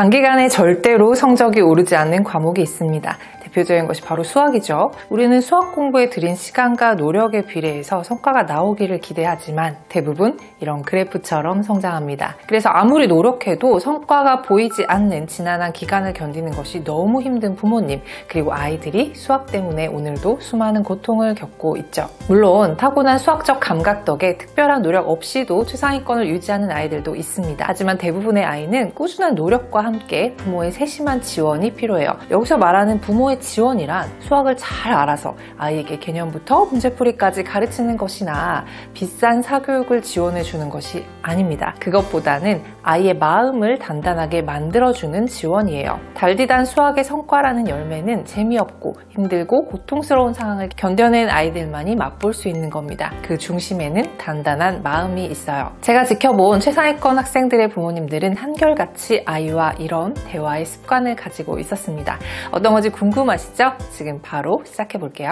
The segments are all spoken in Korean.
단기간에 절대로 성적이 오르지 않는 과목이 있습니다. 대표적인 것이 바로 수학이죠. 우리는 수학 공부에 들인 시간과 노력에 비례해서 성과가 나오기를 기대하지만 대부분 이런 그래프처럼 성장합니다. 그래서 아무리 노력해도 성과가 보이지 않는 지난한 기간을 견디는 것이 너무 힘든 부모님, 그리고 아이들이 수학 때문에 오늘도 수많은 고통을 겪고 있죠. 물론 타고난 수학적 감각 덕에 특별한 노력 없이도 최상위권을 유지하는 아이들도 있습니다. 하지만 대부분의 아이는 꾸준한 노력과 함께 부모의 세심한 지원이 필요해요. 여기서 말하는 부모의 지원이란 수학을 잘 알아서 아이에게 개념부터 문제풀이까지 가르치는 것이나 비싼 사교육을 지원해 주는 것이 아닙니다. 그것보다는 아이의 마음을 단단하게 만들어주는 지원이에요. 달디단 수학의 성과라는 열매는 재미없고 힘들고 고통스러운 상황을 견뎌낸 아이들만이 맛볼 수 있는 겁니다. 그 중심에는 단단한 마음이 있어요. 제가 지켜본 최상위권 학생들의 부모님들은 한결같이 아이와 이런 대화의 습관을 가지고 있었습니다. 어떤 건지 궁금하시죠? 지금 바로 시작해 볼게요.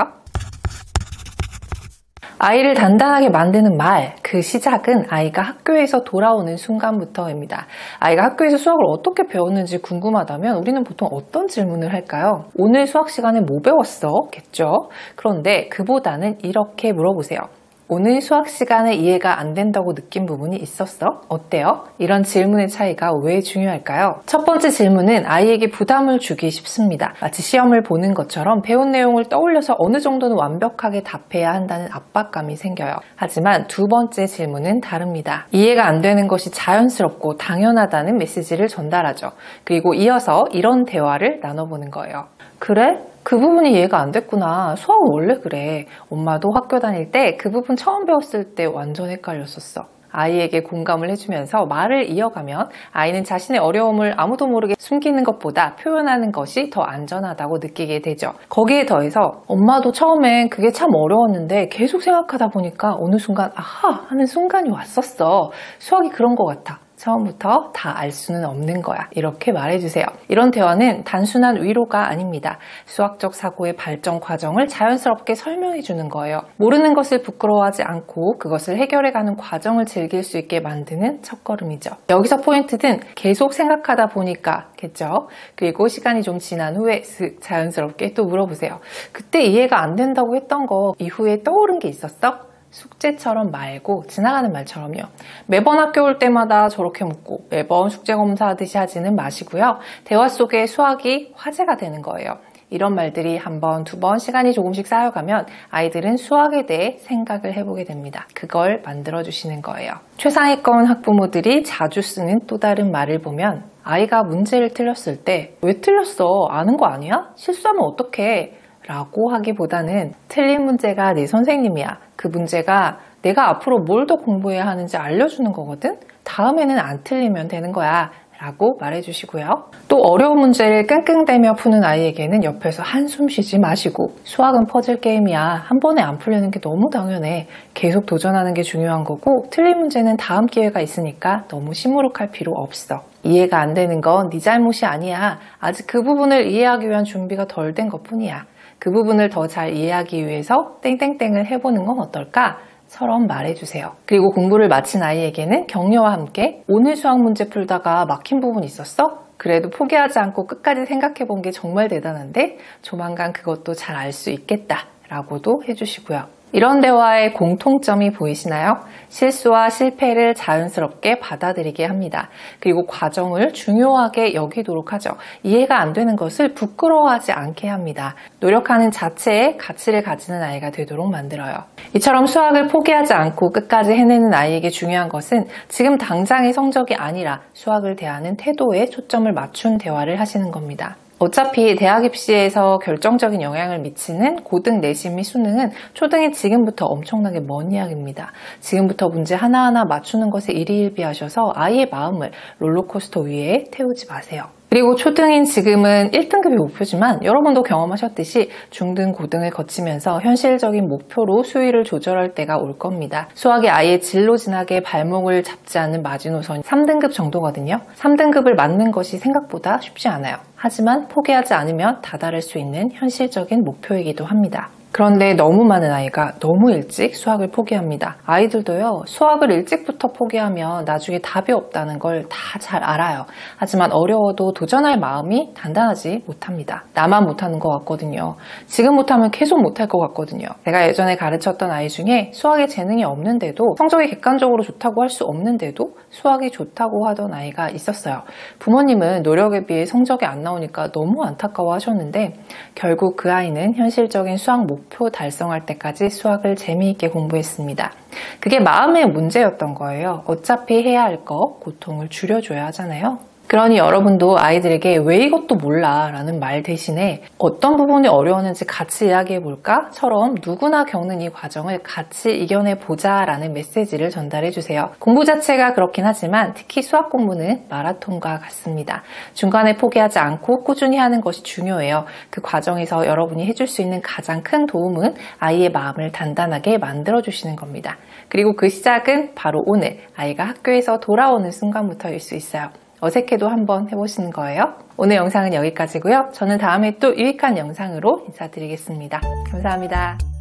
아이를 단단하게 만드는 말, 그 시작은 아이가 학교에서 돌아오는 순간부터입니다. 아이가 학교에서 수학을 어떻게 배웠는지 궁금하다면 우리는 보통 어떤 질문을 할까요? 오늘 수학 시간에 뭐 배웠어? 겠죠? 그런데 그보다는 이렇게 물어보세요. 오늘 수학 시간에 이해가 안 된다고 느낀 부분이 있었어? 어때요? 이런 질문의 차이가 왜 중요할까요? 첫 번째 질문은 아이에게 부담을 주기 쉽습니다. 마치 시험을 보는 것처럼 배운 내용을 떠올려서 어느 정도는 완벽하게 답해야 한다는 압박감이 생겨요. 하지만 두 번째 질문은 다릅니다. 이해가 안 되는 것이 자연스럽고 당연하다는 메시지를 전달하죠. 그리고 이어서 이런 대화를 나눠보는 거예요. 그래? 그 부분이 이해가 안 됐구나. 수학은 원래 그래. 엄마도 학교 다닐 때 그 부분 처음 배웠을 때 완전 헷갈렸었어. 아이에게 공감을 해주면서 말을 이어가면 아이는 자신의 어려움을 아무도 모르게 숨기는 것보다 표현하는 것이 더 안전하다고 느끼게 되죠. 거기에 더해서 엄마도 처음엔 그게 참 어려웠는데 계속 생각하다 보니까 어느 순간 아하 하는 순간이 왔었어. 수학이 그런 것 같아. 처음부터 다 알 수는 없는 거야. 이렇게 말해주세요. 이런 대화는 단순한 위로가 아닙니다. 수학적 사고의 발전 과정을 자연스럽게 설명해 주는 거예요. 모르는 것을 부끄러워하지 않고 그것을 해결해가는 과정을 즐길 수 있게 만드는 첫걸음이죠. 여기서 포인트는 계속 생각하다 보니까 겠죠. 그리고 시간이 좀 지난 후에 자연스럽게 또 물어보세요. 그때 이해가 안 된다고 했던 거 이후에 떠오른 게 있었어? 숙제처럼 말고 지나가는 말처럼요. 매번 학교 올 때마다 저렇게 묻고 매번 숙제 검사하듯이 하지는 마시고요. 대화 속에 수학이 화제가 되는 거예요. 이런 말들이 한 번, 두 번 시간이 조금씩 쌓여가면 아이들은 수학에 대해 생각을 해보게 됩니다. 그걸 만들어주시는 거예요. 최상위권 학부모들이 자주 쓰는 또 다른 말을 보면 아이가 문제를 틀렸을 때 왜 틀렸어? 아는 거 아니야? 실수하면 어떡해? 라고 하기보다는 틀린 문제가 내 선생님이야. 그 문제가 내가 앞으로 뭘 더 공부해야 하는지 알려주는 거거든? 다음에는 안 틀리면 되는 거야. 라고 말해주시고요. 또 어려운 문제를 끙끙대며 푸는 아이에게는 옆에서 한숨 쉬지 마시고 수학은 퍼즐 게임이야. 한 번에 안 풀리는 게 너무 당연해. 계속 도전하는 게 중요한 거고 틀린 문제는 다음 기회가 있으니까 너무 시무룩할 필요 없어. 이해가 안 되는 건 네 잘못이 아니야. 아직 그 부분을 이해하기 위한 준비가 덜 된 것뿐이야. 그 부분을 더 잘 이해하기 위해서 땡땡땡을 해보는 건 어떨까? 처럼 말해주세요. 그리고 공부를 마친 아이에게는 격려와 함께 오늘 수학 문제 풀다가 막힌 부분 있었어? 그래도 포기하지 않고 끝까지 생각해본 게 정말 대단한데 조만간 그것도 잘 알 수 있겠다 라고도 해주시고요. 이런 대화의 공통점이 보이시나요? 실수와 실패를 자연스럽게 받아들이게 합니다. 그리고 과정을 중요하게 여기도록 하죠. 이해가 안 되는 것을 부끄러워하지 않게 합니다. 노력하는 자체에 가치를 가지는 아이가 되도록 만들어요. 이처럼 수학을 포기하지 않고 끝까지 해내는 아이에게 중요한 것은 지금 당장의 성적이 아니라 수학을 대하는 태도에 초점을 맞춘 대화를 하시는 겁니다. 어차피 대학 입시에서 결정적인 영향을 미치는 고등 내신 및 수능은 초등이 지금부터 엄청나게 먼 이야기입니다. 지금부터 문제 하나하나 맞추는 것에 일희일비하셔서 아이의 마음을 롤러코스터 위에 태우지 마세요. 그리고 초등인 지금은 1등급이 목표지만 여러분도 경험하셨듯이 중등, 고등을 거치면서 현실적인 목표로 수위를 조절할 때가 올 겁니다. 수학이 아예 진로 진학에 발목을 잡지 않는 마지노선이 3등급 정도거든요. 3등급을 맞는 것이 생각보다 쉽지 않아요. 하지만 포기하지 않으면 다다를 수 있는 현실적인 목표이기도 합니다. 그런데 너무 많은 아이가 너무 일찍 수학을 포기합니다. 아이들도요, 수학을 일찍부터 포기하면 나중에 답이 없다는 걸 다 잘 알아요. 하지만 어려워도 도전할 마음이 단단하지 못합니다. 나만 못하는 것 같거든요. 지금 못하면 계속 못할 것 같거든요. 제가 예전에 가르쳤던 아이 중에 수학에 재능이 없는데도 성적이 객관적으로 좋다고 할 수 없는데도 수학이 좋다고 하던 아이가 있었어요. 부모님은 노력에 비해 성적이 안 나오니까 너무 안타까워 하셨는데 결국 그 아이는 현실적인 수학 목표 달성할 때까지 수학을 재미있게 공부했습니다. 그게 마음의 문제였던 거예요. 어차피 해야 할 거 고통을 줄여줘야 하잖아요. 그러니 여러분도 아이들에게 왜 이것도 몰라 라는 말 대신에 어떤 부분이 어려웠는지 같이 이야기해볼까? 처럼 누구나 겪는 이 과정을 같이 이겨내보자 라는 메시지를 전달해주세요. 공부 자체가 그렇긴 하지만 특히 수학 공부는 마라톤과 같습니다. 중간에 포기하지 않고 꾸준히 하는 것이 중요해요. 그 과정에서 여러분이 해줄 수 있는 가장 큰 도움은 아이의 마음을 단단하게 만들어주시는 겁니다. 그리고 그 시작은 바로 오늘 아이가 학교에서 돌아오는 순간부터일 수 있어요. 어색해도 한번 해보시는 거예요. 오늘 영상은 여기까지고요. 저는 다음에 또 유익한 영상으로 인사드리겠습니다. 감사합니다.